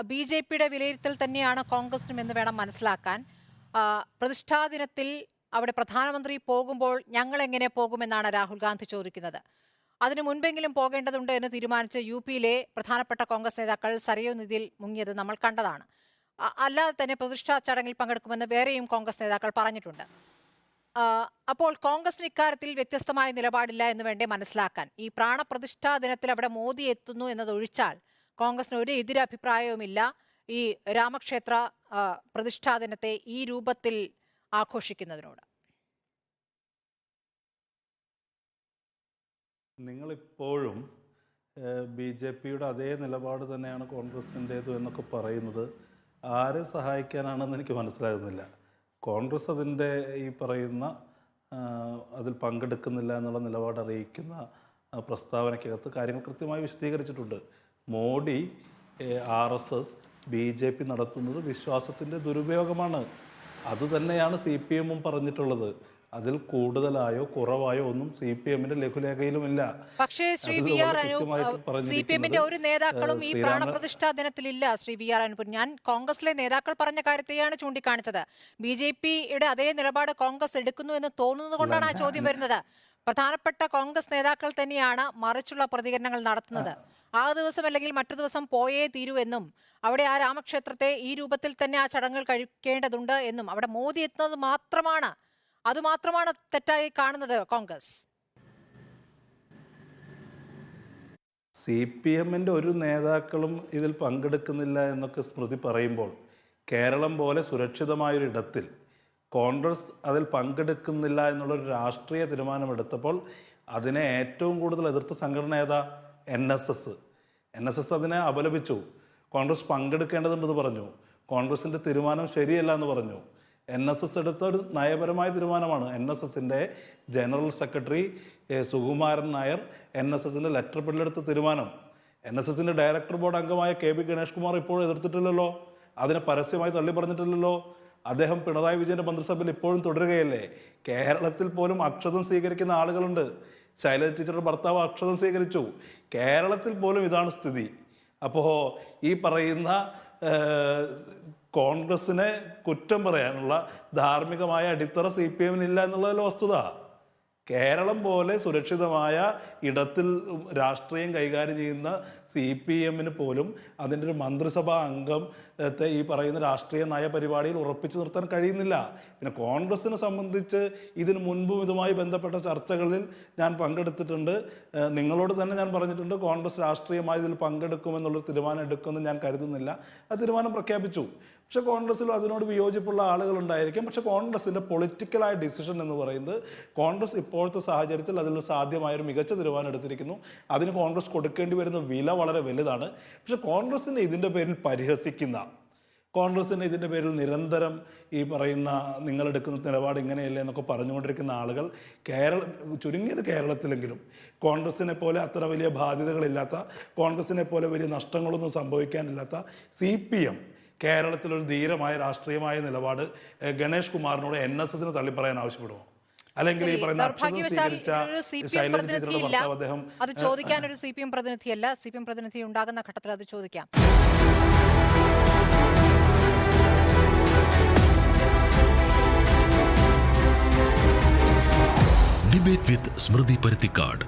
ബി.ജെ.പിയുടെ വിലയിരുത്തൽ തന്നെയാണ് കോൺഗ്രസിനും എന്ന് വേണം മനസ്സിലാക്കാൻ. പ്രതിഷ്ഠാ ദിനത്തിൽ അവിടെ പ്രധാനമന്ത്രി പോകുമ്പോൾ ഞങ്ങൾ എങ്ങനെ പോകുമെന്നാണ് രാഹുൽ ഗാന്ധി ചോദിക്കുന്നത്. അതിനു മുൻപെങ്കിലും പോകേണ്ടതുണ്ട് എന്ന് തീരുമാനിച്ച് യു.പിയിലെ പ്രധാനപ്പെട്ട കോൺഗ്രസ് നേതാക്കൾ സരയൂ നദിയിൽ മുങ്ങിയത് നമ്മൾ കണ്ടതാണ്. അല്ലാതെ തന്നെ പ്രതിഷ്ഠാ ചടങ്ങിൽ പങ്കെടുക്കുമെന്ന് വേറെയും കോൺഗ്രസ് നേതാക്കൾ പറഞ്ഞിട്ടുണ്ട്. അപ്പോൾ കോൺഗ്രസിന് ഇക്കാര്യത്തിൽ വ്യത്യസ്തമായ നിലപാടില്ല എന്ന് വേണ്ടേ മനസ്സിലാക്കാൻ. ഈ പ്രാണപ്രതിഷ്ഠാ ദിനത്തിൽ അവിടെ മോദി എത്തുന്നു എന്നതൊഴിച്ചാൽ കോൺഗ്രസിന് ഒരു എതിരഭിപ്രായവുമില്ല ഈ രാമക്ഷേത്ര പ്രതിഷ്ഠാ ദിനത്തെ ഈ രൂപത്തിൽ ആഘോഷിക്കുന്നതിനോട്. നിങ്ങളിപ്പോഴും ബി.ജെ.പിയുടെ അതേ നിലപാട് തന്നെയാണ് കോൺഗ്രസിൻ്റേത് എന്നൊക്കെ പറയുന്നത് ആരെ സഹായിക്കാനാണെന്ന് എനിക്ക് മനസ്സിലാകുന്നില്ല. കോൺഗ്രസ് അതിൻ്റെ ഈ പറയുന്ന അതിൽ പങ്കെടുക്കുന്നില്ല എന്നുള്ള നിലപാട് അറിയിക്കുന്ന പ്രസ്താവനയ്ക്കകത്ത് കാര്യങ്ങൾ കൃത്യമായി വിശദീകരിച്ചിട്ടുണ്ട്. മോഡി RSS ബി.ജെ.പി നടത്തുന്നത് വിശ്വാസത്തിൻ്റെ ദുരുപയോഗമാണ്. അതുതന്നെയാണ് CPM-ഉം പറഞ്ഞിട്ടുള്ളത്. അതിൽ കൂടുതലായോ കുറവായോ ഒന്നും CPM-ന്റെ ലഘുലേഖയിലുമില്ല. പക്ഷേ ശ്രീ വി ആർ CPM-ന്റെ ഒരു നേതാക്കളും ഈ പ്രാണപ്രതിഷ്ഠാ ദിനത്തിലില്ല. ശ്രീ വി ആർ അനുപൂർ, ഞാൻ കോൺഗ്രസിലെ നേതാക്കൾ പറഞ്ഞ കാര്യത്തെയാണ് ചൂണ്ടിക്കാണിച്ചത്. ബി.ജെ.പിയുടെ അതേ നിലപാട് കോൺഗ്രസ് എടുക്കുന്നു എന്ന് തോന്നുന്നത് കൊണ്ടാണ് ആ ചോദ്യം വരുന്നത്. പ്രധാനപ്പെട്ട കോൺഗ്രസ് നേതാക്കൾ തന്നെയാണ് മറിച്ചുള്ള പ്രതികരണങ്ങൾ നടത്തുന്നത്. ആ ദിവസം അല്ലെങ്കിൽ മറ്റു ദിവസം പോയേ തീരൂ എന്നും അവിടെ ആ രാമക്ഷേത്രത്തെ ഈ രൂപത്തിൽ തന്നെ ആ ചടങ്ങുകൾ കഴിക്കേണ്ടതുണ്ട് എന്നും അവിടെ മോദി എത്തുന്നത് അതുമാത്രമാണ് തെറ്റായി കാണുന്നത് കോൺഗ്രസ്. CPM-ന്റെ ഒരു നേതാക്കളും ഇതിൽ പങ്കെടുക്കുന്നില്ല എന്നൊക്കെ സ്മൃതി പറയുമ്പോൾ കേരളം പോലെ സുരക്ഷിതമായൊരിടത്തിൽ കോൺഗ്രസ് അതിൽ പങ്കെടുക്കുന്നില്ല എന്നുള്ളൊരു രാഷ്ട്രീയ തീരുമാനമെടുത്തപ്പോൾ അതിനെ ഏറ്റവും കൂടുതൽ എതിർത്ത സംഘടന ഏതാ? NSS അതിനെ അപലപിച്ചു. കോൺഗ്രസ് പങ്കെടുക്കേണ്ടതുണ്ടെന്ന് പറഞ്ഞു. കോൺഗ്രസിൻ്റെ തീരുമാനം ശരിയല്ല എന്ന് പറഞ്ഞു. NSS എടുത്ത ഒരു നയപരമായ തീരുമാനമാണ്. NSS-ൻ്റെ ജനറൽ സെക്രട്ടറി സുകുമാരൻ നായർ NSS-ൻ്റെ ലെറ്റർ ബില്ലെടുത്ത തീരുമാനം. NSS-ൻ്റെ ഡയറക്ടർ ബോർഡ് അംഗമായ KB ഗണേഷ് കുമാർ ഇപ്പോഴും എതിർത്തിട്ടില്ലല്ലോ. അതിനെ പരസ്യമായി തള്ളി പറഞ്ഞിട്ടില്ലല്ലോ. അദ്ദേഹം പിണറായി വിജയൻ്റെ മന്ത്രിസഭയിൽ ഇപ്പോഴും തുടരുകയല്ലേ. കേരളത്തിൽ പോലും അക്ഷതം സ്വീകരിക്കുന്ന ആളുകളുണ്ട്. ശൈലജ ടീച്ചറുടെ ഭർത്താവ് അക്ഷതം സ്വീകരിച്ചു. കേരളത്തിൽ പോലും ഇതാണ് സ്ഥിതി. അപ്പോൾ ഈ പറയുന്ന കോൺഗ്രസിനെ കുറ്റം പറയാനുള്ള ധാർമ്മികമായ അടിത്തറ CPM-നില്ല എന്നുള്ളതിൽ വസ്തുത. കേരളം പോലെ സുരക്ഷിതമായ ഇടത്തിൽ രാഷ്ട്രീയം കൈകാര്യം ചെയ്യുന്ന CPM-ന് പോലും അതിൻ്റെ ഒരു മന്ത്രിസഭാ അംഗത്തെ ഈ പറയുന്ന രാഷ്ട്രീയ നയപരിപാടിയിൽ ഉറപ്പിച്ചു നിർത്താൻ കഴിയുന്നില്ല. പിന്നെ കോൺഗ്രസിനെ സംബന്ധിച്ച് ഇതിനു മുൻപും ഇതുമായി ബന്ധപ്പെട്ട ചർച്ചകളിൽ ഞാൻ പങ്കെടുത്തിട്ടുണ്ട്. നിങ്ങളോട് തന്നെ ഞാൻ പറഞ്ഞിട്ടുണ്ട്, കോൺഗ്രസ് രാഷ്ട്രീയമായി ഇതിൽ പങ്കെടുക്കുമെന്നുള്ളൊരു തീരുമാനം എടുക്കുമെന്ന് ഞാൻ കരുതുന്നില്ല. ആ തീരുമാനം പ്രഖ്യാപിച്ചു. പക്ഷേ കോൺഗ്രസ്സിലും അതിനോട് വിയോജിപ്പുള്ള ആളുകളുണ്ടായിരിക്കും. പക്ഷേ കോൺഗ്രസിൻ്റെ പൊളിറ്റിക്കലായ ഡിസിഷൻ എന്ന് പറയുന്നത് കോൺഗ്രസ് ഇപ്പോഴത്തെ സാഹചര്യത്തിൽ അതിൽ സാധ്യമായൊരു മികച്ച തീരുമാനം എടുത്തിരിക്കുന്നു. അതിന് കോൺഗ്രസ് കൊടുക്കേണ്ടി വരുന്ന വില വളരെ വലുതാണ്. പക്ഷേ കോൺഗ്രസിനെ ഇതിൻ്റെ പേരിൽ പരിഹസിക്കുന്ന, കോൺഗ്രസിന് ഇതിൻ്റെ പേരിൽ നിരന്തരം ഈ പറയുന്ന നിങ്ങളെടുക്കുന്ന നിലപാട് ഇങ്ങനെയല്ലേ എന്നൊക്കെ പറഞ്ഞുകൊണ്ടിരിക്കുന്ന ആളുകൾ ചുരുങ്ങിയത് കേരളത്തിലെങ്കിലും കോൺഗ്രസിനെ പോലെ അത്ര വലിയ ബാധ്യതകളില്ലാത്ത, കോൺഗ്രസിനെ പോലെ വലിയ നഷ്ടങ്ങളൊന്നും സംഭവിക്കാനില്ലാത്ത CPM കേരളത്തിലൊരു ധീരമായ രാഷ്ട്രീയമായ നിലപാട് ഗണേഷ് കുമാറിനോട് NSS-ന് തള്ളിപ്പറയാൻ ആവശ്യപ്പെടുമോ? അല്ലെങ്കിൽ ഈ പറയുന്ന അത് ചോദിക്കാൻ ഒരു CPM പ്രതിനിധിയല്ല. CPM പ്രതിനിധി ഉണ്ടാകുന്ന ഘട്ടത്തിൽ അത് ചോദിക്കാം. ഡിബേറ്റ് വിത്ത് സ്മൃതി പരുത്തിക്കാട്.